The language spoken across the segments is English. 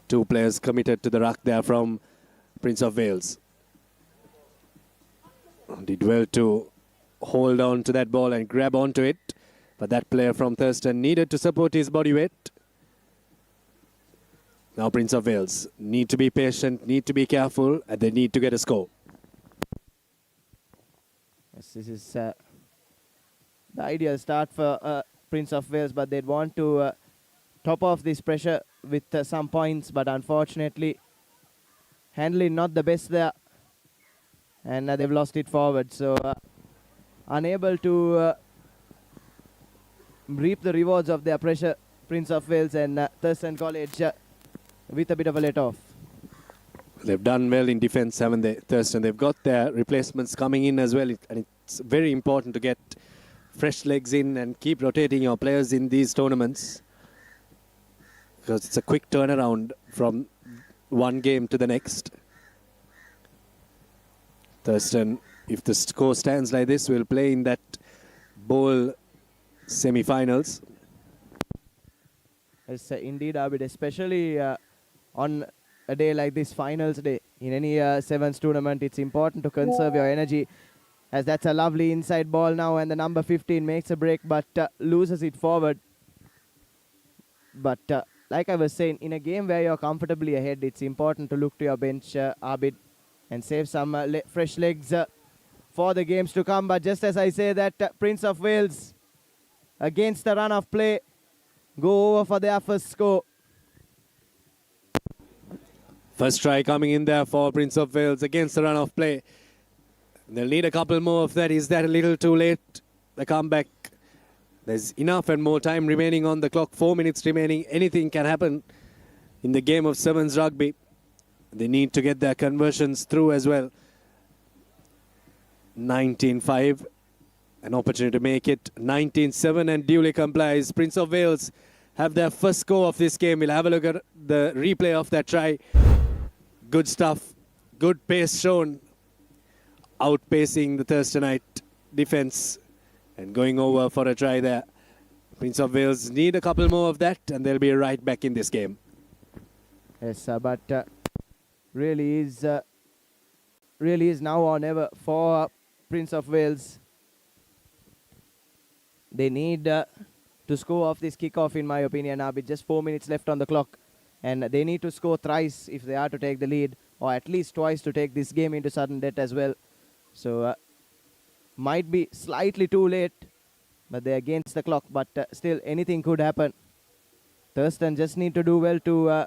Two players committed to the ruck there from Prince of Wales. Did well to hold on to that ball and grab onto it. But that player from Thurston needed to support his body weight. Now Prince of Wales need to be patient, need to be careful, and they need to get a score. Yes, this is the ideal start for Prince of Wales, but they'd want to top off this pressure with some points, but unfortunately handling not the best there, and they've lost it forward, so unable to reap the rewards of their pressure, Prince of Wales and Thurston College with a bit of a let-off. They've done well in defence, haven't they, Thurston? They've got their replacements coming in as well, and it's very important to get fresh legs in and keep rotating your players in these tournaments, because it's a quick turnaround from one game to the next. Thurston, if the score stands like this, will play in that bowl semi-finals. Yes, indeed, Abid, especially on a day like this, finals day, in any sevens tournament, it's important to conserve your energy, as that's a lovely inside ball now, and the number 15 makes a break but loses it forward. But like I was saying, in a game where you're comfortably ahead, it's important to look to your bench, Abid, and save some fresh legs for the games to come. But just as I say that, Prince of Wales, against the run of play, go over for their first score. First try coming in there for Prince of Wales against the run of play. They'll need a couple more of that. Is that a little too late? The comeback. There's enough and more time remaining on the clock. 4 minutes remaining. Anything can happen in the game of sevens rugby. They need to get their conversions through as well. 19-5. An opportunity to make it 19-7 and duly complies. Prince of Wales have their first score of this game. We'll have a look at the replay of that try. Good stuff. Good pace shown. Outpacing the Thurstonite defence and going over for a try there. Prince of Wales need a couple more of that and they'll be right back in this game. Yes, but really is now or never for Prince of Wales. They need to score off this kickoff, in my opinion, now with just 4 minutes left on the clock. And they need to score thrice if they are to take the lead, or at least twice to take this game into sudden death as well. So, might be slightly too late, but they're against the clock. But still, anything could happen. Thurston just need to do well to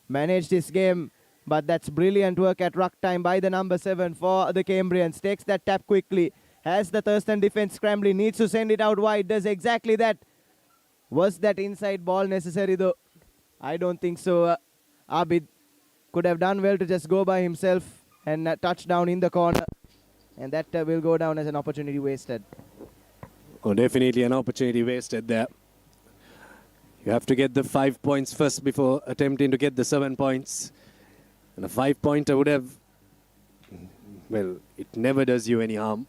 manage this game. But that's brilliant work at ruck time by the number 7 for the Cambrians. Takes that tap quickly. Has the Thurston defense scrambling. Needs to send it out wide. Does exactly that. Was that inside ball necessary though? I don't think so. Abid could have done well to just go by himself and touch down in the corner. And that will go down as an opportunity wasted. Oh, definitely an opportunity wasted there. You have to get the 5 points first before attempting to get the 7 points. And a 5-pointer would have, well, it never does you any harm.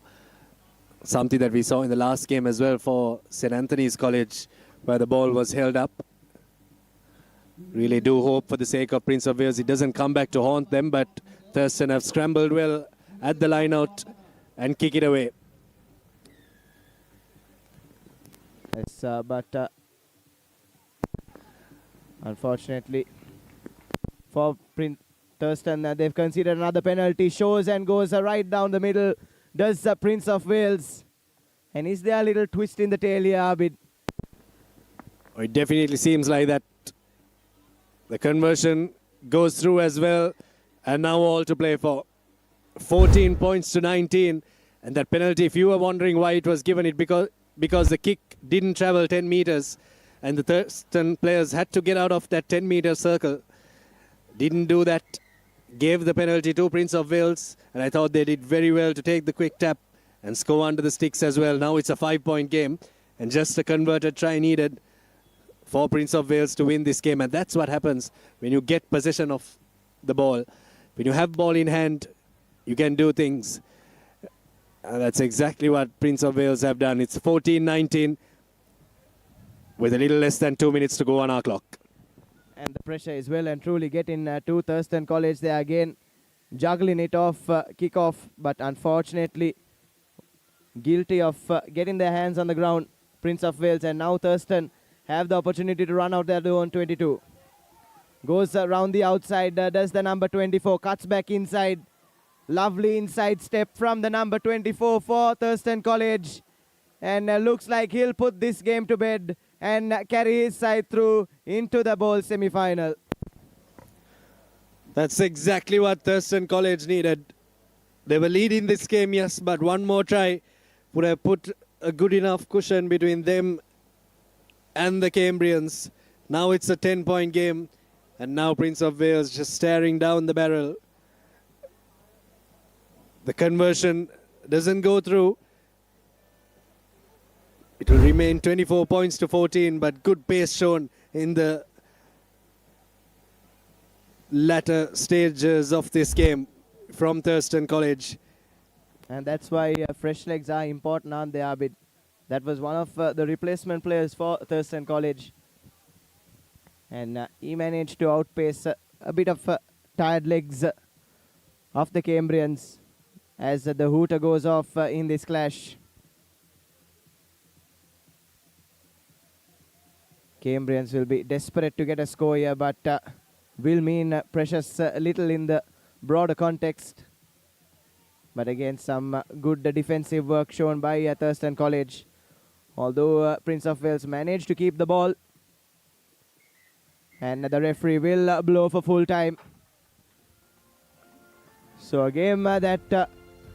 Something that we saw in the last game as well for St. Anthony's College, where the ball was held up. Really do hope for the sake of Prince of Wales it doesn't come back to haunt them, but Thurston have scrambled well at the line out and kick it away. Yes, but unfortunately for Thurston, they've considered another penalty. Shows and goes right down the middle. Does Prince of Wales. And is there a little twist in the tail here, Abid? Oh, it definitely seems like that. The conversion goes through as well. And now all to play for. 14 points to 19. And that penalty, if you were wondering why it was given, it because the kick didn't travel 10 meters. And the Thurston players had to get out of that 10-meter circle. Didn't do that. Gave the penalty to Prince of Wales. And I thought they did very well to take the quick tap and score under the sticks as well. Now it's a 5-point game. And just a converted try needed for Prince of Wales to win this game. And that's what happens when you get possession of the ball. When you have ball in hand, you can do things. And that's exactly what Prince of Wales have done. It's 14-19 with a little less than 2 minutes to go on our clock. And the pressure is well and truly getting to Thurston College. They are again juggling it off kickoff, but unfortunately guilty of getting their hands on the ground, Prince of Wales. And now Thurston have the opportunity to run out their own 22. Goes around the outside, does the number 24, cuts back inside. Lovely inside step from the number 24 for Thurston College. And looks like he'll put this game to bed and carry his side through into the bowl semi-final. That's exactly what Thurston College needed. They were leading this game, yes, but one more try would have put a good enough cushion between them and the Cambrians. Now it's a 10-point game, and now Prince of Wales just staring down the barrel. The conversion doesn't go through. It will remain 24 points to 14, but good pace shown in the latter stages of this game from Thurston College. And that's why fresh legs are important, aren't they, Abid? That was one of the replacement players for Thurston College. And he managed to outpace a bit of tired legs of the Cambrians as the hooter goes off in this clash. Cambrians will be desperate to get a score here, but will mean precious little in the broader context. But again, some good defensive work shown by Thurston College. Although Prince of Wales managed to keep the ball. And the referee will blow for full time. So a game that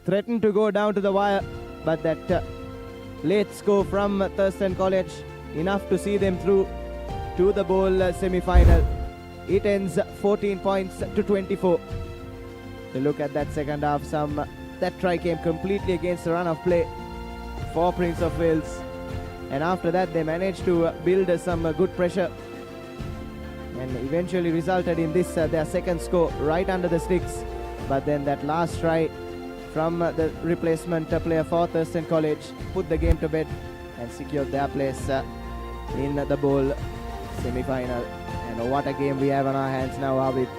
threatened to go down to the wire, but that late score from Thurston College, enough to see them through to the bowl semi-final. It ends 14 points to 24. To look at that second half, that try came completely against the run of play for Prince of Wales. And after that, they managed to build some good pressure and eventually resulted in this, their second score right under the sticks. But then that last try from the replacement player for Thurston College put the game to bed and secured their place in the bowl semi-final. And what a game we have on our hands now, with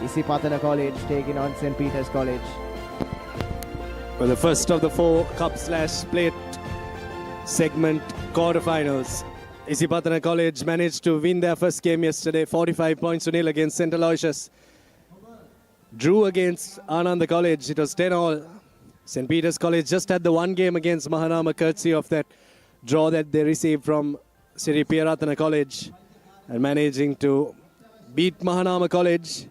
Isipatana College taking on St. Peter's College. Well, the first of the 4 cup/plate segment quarterfinals. Isipatana College managed to win their first game yesterday, 45 points to nil against St. Aloysius. Drew against Ananda College, it was 10-all. St. Peter's College just had the one game against Mahanama, courtesy of that draw that they received from Sri Piyaratana College, and managing to beat Mahanama College.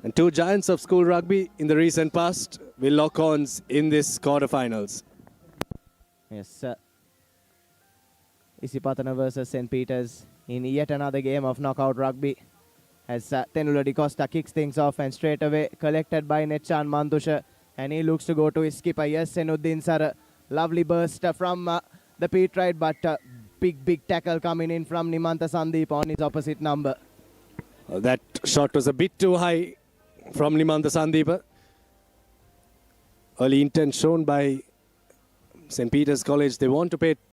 And 2 giants of school rugby in the recent past will lock horns in this quarterfinals. Yes, Isipatana versus St. Peter's in yet another game of knockout rugby. As Tenula Di Costa kicks things off and straight away collected by Netchan Mandusha. And he looks to go to his skipper. Yes, Senuddin Sar. Lovely burst from the Pete Ride, but big tackle coming in from Nimanta Sandeep on his opposite number. That shot was a bit too high from Nimanta Sandeep. Early intent shown by St. Peter's College. They want to